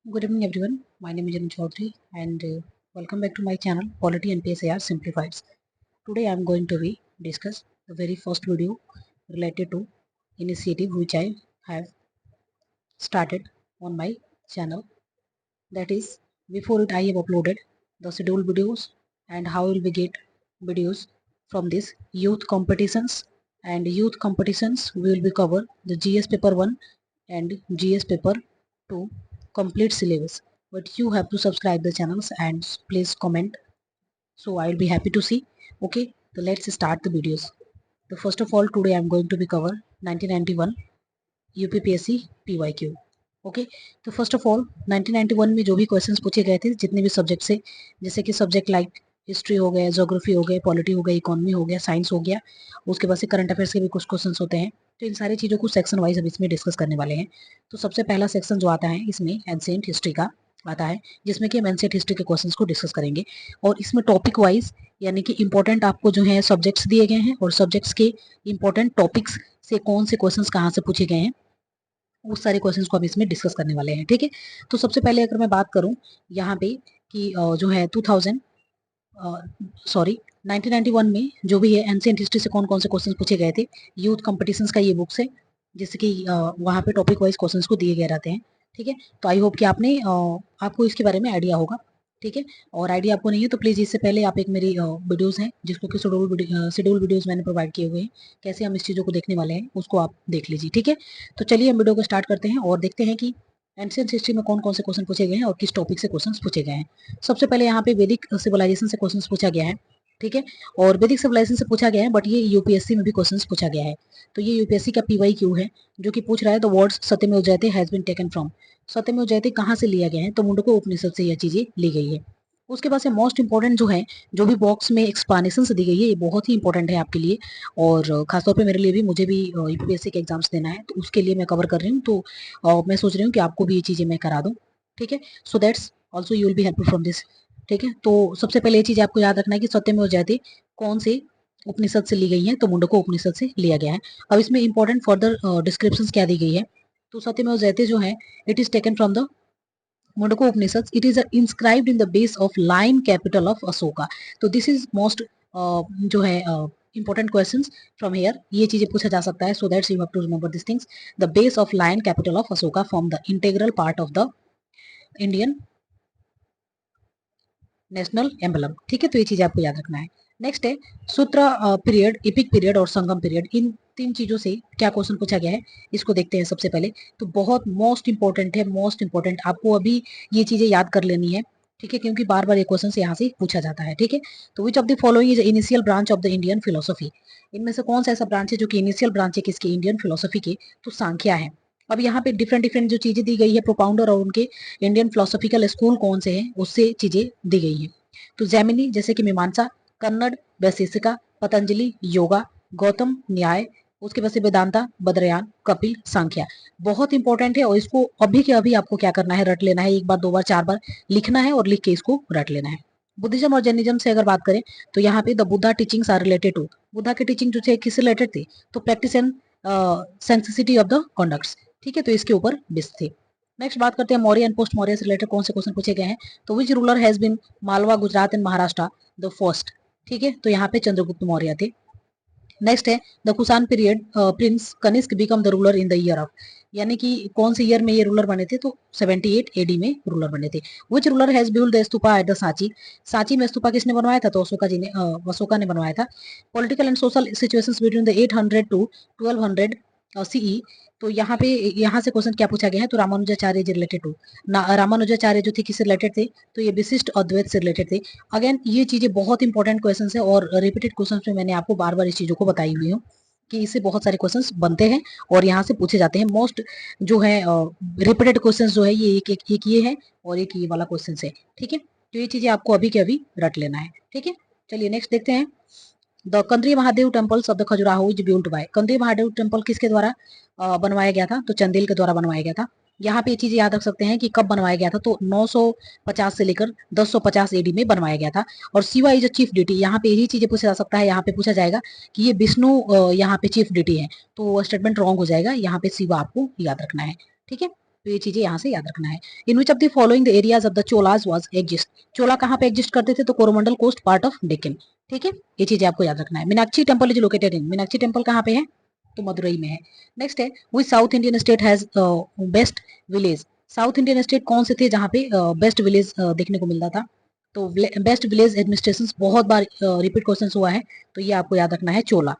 Good evening, everyone. My name is Jan Chaudhary, and welcome back to my channel Polity and PSAR Simplified. Today, I am going to be discuss the very first video related to initiative which I have started on my channel. That is, before it, I have uploaded the scheduled videos and how will we get videos from this youth competitions. And youth competitions we will be cover the GS paper 1 and GS paper 2 complete syllabus. But you have to subscribe the channels and please comment. So I will be happy to see. Okay, so let's start the videos. The first of all, today I am going to be cover 1991 UPPSC PYQ. Okay, तो first of all 1991 में जो भी questions पूछे गए थे जितने भी subject से, जैसे कि सब्जेक्ट लाइक हिस्ट्री हो गया, ज्योग्राफी हो गया, पॉलिटी हो गया, इकोनॉमी हो गया, साइंस हो गया, उसके बाद से करंट अफेयर्स के भी कुछ क्वेश्चंस होते हैं। तो इन सारी चीज़ों को सेक्शन वाइज अब इसमें डिस्कस करने वाले हैं। तो सबसे पहला सेक्शन जो आता है इसमें एंशिएंट हिस्ट्री का आता है, जिसमें कि हम एंशिएंट हिस्ट्री के क्वेश्चंस को डिस्कस करेंगे। और इसमें टॉपिक वाइज यानी कि इंपॉर्टेंट आपको जो है सब्जेक्ट्स दिए गए हैं और सब्जेक्ट्स के इंपॉर्टेंट टॉपिक्स से कौन से क्वेश्चंस कहाँ से पूछे गए हैं उस सारे क्वेश्चंस को हम इसमें डिस्कस करने वाले हैं। ठीक है, तो सबसे पहले अगर मैं बात करूं यहाँ पे कि जो है 1991 में जो भी है एंशिएंट हिस्ट्री से कौन कौन से क्वेश्चंस पूछे गए थे, यूथ कंपटीशंस का ये बुक्स है, जैसे कि वहाँ पे टॉपिक वाइज क्वेश्चंस को दिए गए रहते हैं। ठीक है, तो आई होप कि आपको इसके बारे में आइडिया होगा। ठीक है, और आइडिया आपको नहीं है तो प्लीज़ इससे पहले आप एक मेरी वीडियोज़ हैं जिसको कि शेड्यूल वीडियोज़ मैंने प्रोवाइड किए हुए हैं, कैसे हम इस चीज़ों को देखने वाले हैं उसको आप देख लीजिए। ठीक है, तो चलिए हम वीडियो को स्टार्ट करते हैं और देखते हैं कि एंशिएंट हिस्ट्री में कौन कौन से क्वेश्चन पूछे गए हैं और किस टॉपिक से क्वेश्चन पूछे गए हैं। सबसे पहले यहाँ पे वैदिक सिविलाइजेशन से क्वेश्चन पूछा गया है। ठीक है, और वैदिक सिविलाइजेशन से पूछा गया है, बट ये यूपीएससी में भी क्वेश्चन पूछा गया है। तो ये यूपीएससी का पीवाई क्यू है जो कि पूछ रहा है द वर्ड्स सत्यमेव जयते हैज बीन टेकन फ्रॉम। सत्यमेव जयते कहाँ से लिया गया है, तो मुंडको उपनिषद से यह चीजें ली गई है। उसके बाद से मोस्ट इंपॉर्टेंट जो है, जो भी बॉक्स में एक्सप्लेनेशन दी गई है, ये बहुत ही इंपॉर्टेंट है आपके लिए और खासतौर पे मेरे लिए भी, मुझे भी यूपीएससी के एग्जाम्स देना है तो उसके लिए मैं कवर कर रही हूँ। तो मैं सोच रही हूँ कि आपको भी ये चीजें मैं करा दूँ। ठीक है, so that's also you will be helpful from this. ठीक है, तो सबसे पहले ये चीज आपको याद रखना है कि सत्यमेव जयते कौन से उपनिषद से ली गई है, तो मुंडको उपनिषद से लिया गया है। अब इसमें इंपॉर्टेंट फर्दर डिस्क्रिप्शन क्या दी गई है, तो सत्यमेव जयते जो है it is taken from the Mundaka Upanishad, it is inscribed in the base of line capital of Ashoka. तो दिस इज मोस्ट जो है इंपॉर्टेंट क्वेश्चंस फ्रॉम हेयर, ये चीजें पूछा जा सकता है। So that's you have to remember this things, the base of line capital of Ashoka form the integral part of the Indian national emblem. ठीक है, तो ये चीज आपको याद रखना है। नेक्स्ट है सूत्र पीरियड, इपिक पीरियड और संगम पीरियड, इन तीन चीजों से क्या क्वेश्चन पूछा गया है इसको देखते हैं सबसे पहले। तो बहुत मोस्ट इंपॉर्टेंट है, मोस्ट इंपॉर्टेंट, आपको अभी ये चीजें याद कर लेनी है। ठीक है, क्योंकि बार बार ये क्वेश्चन यहाँ से पूछा जाता है। ठीक है, तो विच of the following is initial branch of the Indian philosophy, इनमें से कौन सा ऐसा ब्रांच है जो कि इनिशियल ब्रांच है किसके, इंडियन फिलोसफी के, तो सांख्या है। अब यहाँ पे डिफरेंट डिफरेंट जो चीजें दी गई है, प्रोपाउंडर और उनके इंडियन फिलोसफिकल स्कूल कौन से हैं उससे चीजें दी गई है। तो जैमिनी जैसे कि मीमांसा, कन्नड़ वैशेषिका, पतंजलि योगा, गौतम न्याय, उसके बाद से वेदांता, बद्रयान, कपिल, सांख्या। बहुत इंपॉर्टेंट है और इसको अभी के अभी आपको क्या करना है, रट लेना है, एक बार दो बार चार बार लिखना है और लिख के इसको रट लेना है। बुद्धिज्म और जैनिज्म से अगर बात करें तो यहाँ पे the Buddha teachings are related to, Buddha की टीचिंग जो थे किससे रिलेटेड थे, तो practice and sensitivity of the conducts. ठीक है, तो इसके ऊपर बेस्ड थे। नेक्स्ट बात करते हैं मौर्य एंड पोस्ट मौर्य से रिलेटेड कौन से क्वेश्चन पूछे गए हैं, तो which ruler has been Malwa Gujarat and Maharashtra the first. ठीक है, तो यहाँ पे चंद्रगुप्त मौर्य थे। नेक्स्ट है the Kushan period prince Kanishka become the ruler in the year of, यानी कि कौन से ईयर में ये रूलर बने थे, तो 78 एडी में रूलर बने थे। विच ruler has build the stupa at the Sanchi, Sanchi में स्तूपा किसने बनवाया था, तो अशोका जी ने, अशोका ने बनवाया था। Political and social situations between the 800 to 1200 CE, तो यहाँ पे यहाँ से क्वेश्चन क्या पूछा गया है, तो रामानुजाचार्य जी रिलेटेड टू, रामानुजाचार्य जो थे किससे रिलेटेड थे, तो ये विशिष्ट अद्वैत से रिलेटेड थे। अगेन ये चीजें बहुत इंपॉर्टेंट क्वेश्चन है और रिपीटेड क्वेश्चन में मैंने आपको बार बार इस चीजों को बताई हुई हूँ कि इससे बहुत सारे क्वेश्चंस बनते हैं और यहाँ से पूछे जाते हैं। मोस्ट जो है रिपीटेड क्वेश्चंस जो है ये एक ये है और एक ये वाला क्वेश्चन है। ठीक है, तो ये चीजें आपको अभी के अभी रट लेना है। ठीक है, चलिए नेक्स्ट देखते हैं। The Kandariya Mahadev temples of the Khajuraho is built by, Kandariya Mahadev temple किसके द्वारा बनवाया गया था, तो चंदेल के द्वारा बनवाया गया था। यहाँ पे ये चीजें याद रख सकते हैं कि कब बनवाया गया था, तो 950 से लेकर 1050 एडी में बनवाया गया था। और Shiva is a chief deity, यहाँ पे यही चीजें पूछा जा सकता है, यहाँ पे पूछा जाएगा कि ये विष्णु यहाँ पे चीफ डिटी है, तो स्टेटमेंट रॉन्ग हो जाएगा, यहाँ पे शिवा आपको याद रखना है। ठीक है, तो ये चीजें यहाँ से याद रखना है। In which of the following the areas of the Cholas was exist, Chola कहाँ पे एग्जिस्ट करते थे, तो Coromandel coast part of Deccan, ठीक है, ये चीजें आपको याद रखना है। Meenakshi temple is located in, Meenakshi temple कहाँ पे है, तो मदुरई में है। नेक्स्ट है which south Indian state has best village, south Indian state कौन से थे जहाँ पे बेस्ट विलेज देखने को मिलता था, तो बेस्ट विलेज एडमिनिस्ट्रेशन बहुत बार रिपीट क्वेश्चन हुआ है, तो ये आपको याद रखना है चोला।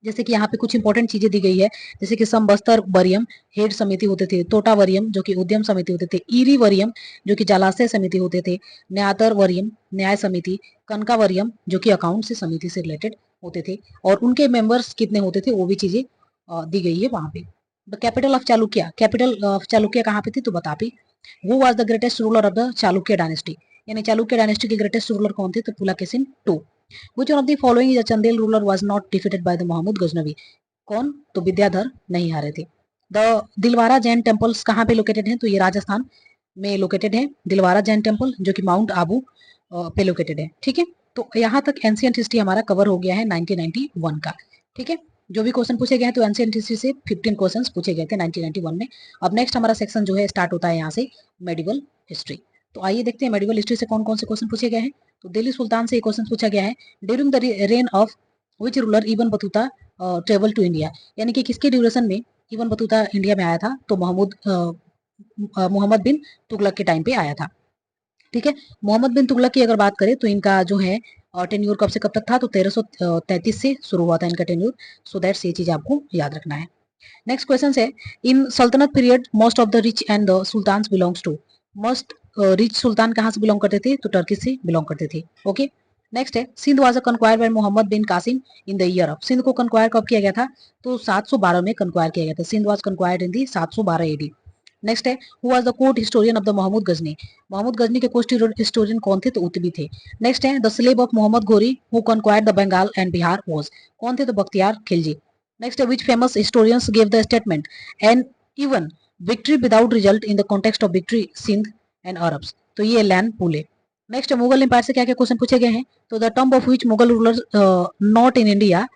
जैसे कि यहाँ पे कुछ इंपॉर्टेंट चीजें दी गई है, जैसे कि समबस्तर वरियम हेड समिति होते थे, तोटा वरियम जो कि उद्यम समिति होते थे, ईरी वरियम जो कि जलाशय समिति होते थे, न्यातर वरियम न्याय समिति, कनका वरियम जो कि अकाउंट से समिति से रिलेटेड होते थे, और उनके मेंबर्स कितने होते थे वो भी चीजें दी गई है वहां पे। The capital of Chalukya, capital of Chalukya कहाँ पे थी, तो Vatapi. Who was the greatest ruler of the Chalukya dynasty, यानी चालुक्य डायनेस्टी के ग्रेटेस्ट रूलर कौन थे, तो Pulakeshin II। Which one of the following is a Chandel ruler was not defeated by the Muhammad Ghaznavi, कौन, तो विद्याधर नहीं हारे थे। द दिलवारा जैन टेम्पल्स कहाँ पे लोकेटेड है, तो ये राजस्थान में लोकेटेड है, दिलवारा जैन टेम्पल जो कि माउंट आबू पे लोकेटेड है, ठीक है। तो यहाँ तक एंशियंट हिस्ट्री हमारा कवर हो गया है 1991 का, ठीक है। जो भी क्वेश्चन पूछे गए हैं तो एंशियंट हिस्ट्री से 15 क्वेश्चंस पूछे गए थे 1991 में। अब नेक्स्ट हमारा सेक्शन जो है स्टार्ट होता है यहाँ से मेडिवल हिस्ट्री। तो आइए देखते हैं मेडिवल हिस्ट्री से कौन कौन से क्वेश्चन पूछे गए हैं। तो दिल्ली सुल्तान से एक क्वेश्चन पूछा गया है, during the reign of which ruler Ibn Battuta travel to India, यानी कि किसके ड्यूरेशन में इबन बतूता इंडिया में आया था, तो मोहम्मद बिन तुगलक के टाइम पे आया था, ठीक है। मोहम्मद बिन तुगलक की अगर बात करें तो इनका जो है टेन्यूर कब से कब तक था, तो 1333 से शुरू हुआ था इनका टेन्यूर। सो दैट्स ये चीज आपको याद रखना है। नेक्स्ट क्वेश्चन है, in Sultanate period most of the rich and the sultan belongs to, most rich sultan कहाँ से बिलोंग करते थे, तो टर्की से बिलोंग करते थे, ओके। नेक्स्ट है, Sindh was conquer by Mohammad bin Qasim in the year of, Sindh को कंक्वायर कब किया गया था, तो 712 में कंक्वायर किया गया था, Sindh was conquered in the 712 AD. Next है, who was the court historian of the Mohammad Ghazni, Mohammad Ghazni के कोर्ट हिस्टोरियन कौन थे, तो उतबी थे। नेक्स्ट है, the slave of Mohammad Ghori who conquered the Bengal and Bihar was, कौन थे, तो बख्तियार खिलजी। नेक्स्ट है, which famous historians gave the statement and even victory without result in the context of victory Sindh and Arabs, तो ये लैन पुले। नेक्स्ट मुगल एम्पायर से क्या क्या क्वेश्चन पूछे गए हैं, तो the term of which Mughal ruler not in India,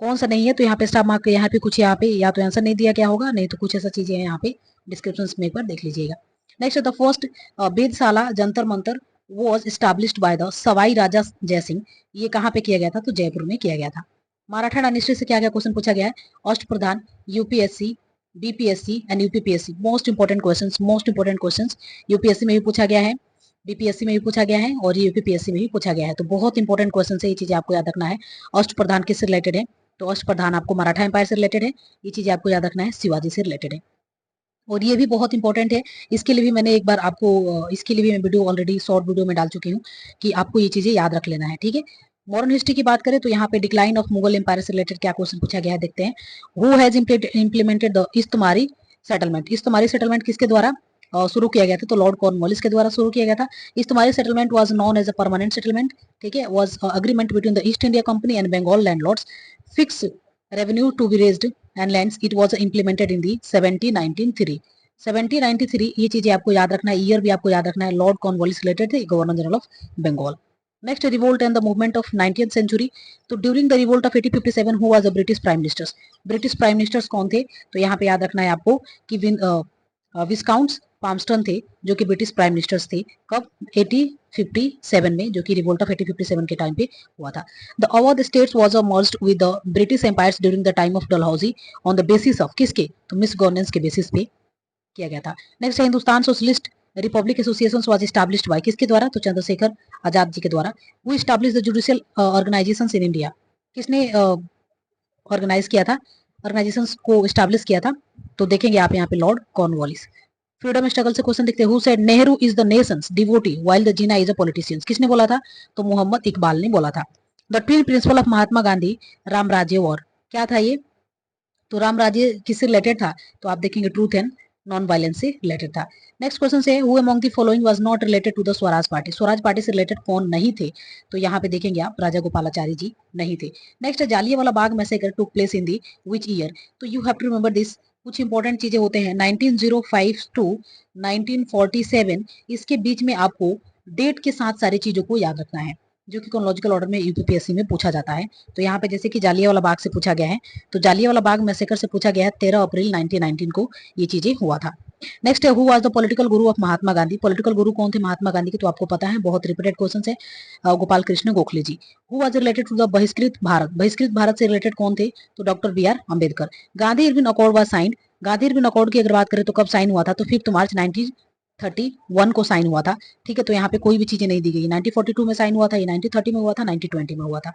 कौन सा नहीं है, तो यहाँ पे स्टार मार्क यहाँ पे कुछ यहाँ पे या तो आंसर नहीं दिया क्या होगा, नहीं तो कुछ ऐसा चीजें हैं यहाँ पे डिस्क्रिप्शन में एक बार देख लीजिएगा। नेक्स्ट द फर्स्ट वेदशाला Jantar Mantar was established by the Sawai Raja Jaisingh, ये कहाँ पे किया गया था, तो जयपुर में किया गया था। मराठा डायनेस्टी से क्या क्या क्वेश्चन पूछा गया है, Ashta Pradhan, UPSC, BPSC and UPPSC, most important questions UPSC में भी पूछा गया है, बीपीएससी में भी पूछा गया है और यूपीपीएससी में भी पूछा गया है, तो बहुत इंपॉर्टेंट क्वेश्चन है, ये चीजें आपको याद रखना है। अष्ट प्रधान किससे रिलेटेड है, तो अष्ट प्रधान आपको मराठा एम्पायर से रिलेटेड है, ये चीजें आपको याद रखना है, शिवाजी से रिलेटेड है। और ये भी बहुत इंपॉर्टेंट है, इसके लिए भी मैंने एक बार आपको इसके लिए भी मैं वीडियो ऑलरेडी शॉर्ट वीडियो में डाल चुकी हूँ कि आपको ये चीजें याद रख लेना है, ठीक है। मॉडर्न हिस्ट्री की बात करें तो यहाँ पे डिक्लाइन ऑफ मुगल एम्पायर से रिलेटेड क्या क्वेश्चन पूछा गया है, देखते हैं। Who has implemented the Istamrari settlement, Istamrari settlement किसके द्वारा शुरू किया गया था, तो लॉर्ड कॉर्नवालिस के द्वारा शुरू किया गया था। Istamrari settlement was known as a permanent settlement, ठीक है, was agreement between the East India company and Bengal landlords, fix revenue to be raised and lands, it was implemented in the 1793, 1793, ये चीजें आपको याद रखना है, ईयर भी आपको याद रखना है। लॉर्ड कॉर्नवालिस रिलेटेड थे, governor general of Bengal. Next revolt and the movement of 19th century, तो during the revolt of 1857 who was the British prime ministers, British prime ministers कौन थे, तो यहाँ पे याद रखना है आपको कि विस्काउंट्स पामस्टन थे जो कि ब्रिटिश प्राइम मिनिस्टर्स थे, कब 1857 में, जो कि रिवोल्ट ऑफ 1857 के टाइम पे हुआ था। The Awadh states was merged with the British empires during the time of Dalhousie on the basis of किसके, तो मिस गवर्नेंस के बेसिस पे किया गया था। Next Hindustan socialist Republic association was established bye किसके द्वारा, तो चंद्रशेखर आजाद जी के द्वारा। Who established the judicial organisations in India, किसने ऑर्गेनाइज किया था, ऑर्गेनाइजेशंस को एस्टैब्लिश किया था, तो देखेंगे आप यहाँ पे लॉर्ड कॉर्नवालिस। फ्रीडम स्ट्रगल से क्वेश्चन देखते हैं, who said Nehru is the Nations devotee while the Jinnah is a politician, किसने बोला था, तो मोहम्मद इकबाल ने बोला था। The twin principle of Mahatma Gandhi Ram राज्य वॉर, क्या था ये, तो राम राज्य किससे रिलेटेड था, तो आप देखेंगे ट्रूथ एंड नॉन वायलेंस से रिलेटेड था। नेक्स्ट क्वेश्चन से, who among the following was not related to the Swaraj party, Swaraj party से रिलेटेड कौन नहीं थे, तो यहाँ पे देखेंगे आप राजा गोपालाचारी जी नहीं थे। Next Jallianwala Bagh massacre took place in the which year, तो you have to remember this, कुछ इंपॉर्टेंट चीजें होते हैं 1905 टू 1947, इसके बीच में आपको डेट के साथ सारी चीजों को याद रखना है। जो कि क्रोनोलॉजिकल ऑर्डर में यूपीपीएससी में पूछा जाता है। तो यहाँ पे जैसे कि जालियांवाला बाग से पूछा गया है, तो जालियांवाला बाग मैसेकर से पूछा गया है 13 अप्रैल 1919 को ये चीजें हुआ था। नेक्स्ट है, who was the political Guru of Mahatma Gandhi. Political गुरु कौन थे महात्मा गांधी के, तो आपको पता है, बहुत रिपीटेड क्वेश्चन है, Gopal Krishna Gokhale ji. Who was related to the Bahishkrit Bharat. Bahishkrit Bharat से रिलेटेड कौन थे, तो doctor B R Ambedkar. Gandhi Irwin accord was signed. Gandhi Irwin accord की अगर बात करें तो कब साइन हुआ था, तो 5 मार्च 1931 को साइन हुआ था। ठीक है, तो यहाँ पे कोई भी चीजें नहीं दी गई, 1942 में साइन हुआ था, ये 1930 में हुआ था, 1920 में हुआ था।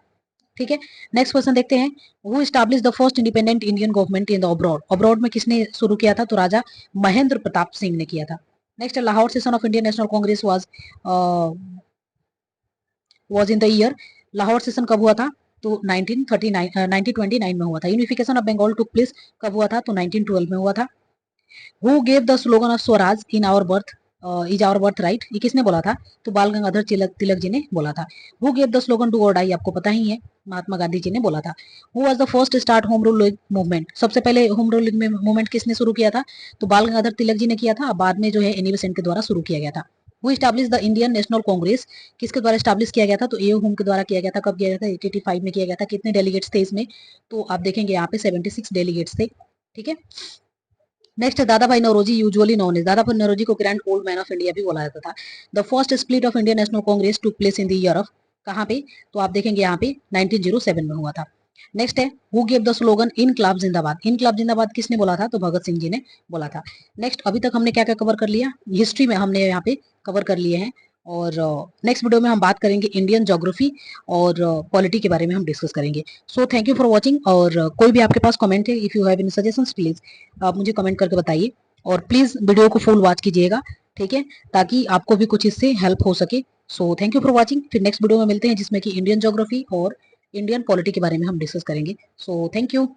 ठीक है, नेक्स्ट क्वेश्चन देखते हैं, who establish the first independent Indian government in the abroad. Abroad में किसने शुरू किया था, तो राजा महेंद्र प्रताप सिंह ने किया था। Next, Lahore session of Indian national Congress was in the year. Lahore session कब हुआ था, तो 1929 में हुआ था। Unification of Bengal took place कब हुआ था, तो 1912 में हुआ था। Who gave the slogan of Swaraj in our birth is our birth right, ये किसने बोला था, तो बाल गंगाधर तिलक जी ने बोला था। Who gave the slogan do और डाई, आपको पता ही है, महात्मा गांधी जी ने बोला था। Who was the first start home rule movement, सबसे पहले होम रूल मूवमेंट किसने शुरू किया था, तो बाल गंगाधर तिलक जी ने किया था, बाद में जो है एनी बेसेंट के द्वारा शुरू किया गया था। Who establish the Indian national Congress, किसके द्वारा एस्टैब्लिश किया गया था, तो एओ हुम के द्वारा किया गया था। कब किया गया था, 1885 में किया गया था। कितने डेलीगेट्स थे इसमें, तो आप देखेंगे यहाँ पे 76 डेलीगेट्स थे। ठीक है, नेक्स्ट है दादा भाई नौरोजी, यूजुअली नोन एज, दादा भाई नौरोजी को grand old man of India भी बोला जाता था। The first split of Indian national Congress took place in the year of, कहाँ पे, तो आप देखेंगे यहाँ पे 1907 में हुआ था। नेक्स्ट है, हु गेव द स्लोगन इनकलाब जिंदाबाद। इनकलाब जिंदाबाद किसने बोला था, तो भगत सिंह जी ने बोला था। नेक्स्ट, अभी तक हमने क्या क्या कवर कर लिया, हिस्ट्री में हमने यहाँ पे कवर कर लिए हैं, और नेक्स्ट वीडियो में हम बात करेंगे इंडियन ज्योग्राफी और पॉलिटी के बारे में हम डिस्कस करेंगे। So thank you for watching, और कोई भी आपके पास कमेंट है, if you have any suggestions please आप मुझे कमेंट करके बताइए, और प्लीज वीडियो को फुल वॉच कीजिएगा, ठीक है, ताकि आपको भी कुछ इससे हेल्प हो सके। So thank you for watching, फिर नेक्स्ट वीडियो में मिलते हैं जिसमें कि इंडियन ज्योग्राफी और इंडियन पॉलिटी के बारे में हम डिस्कस करेंगे। So thank you.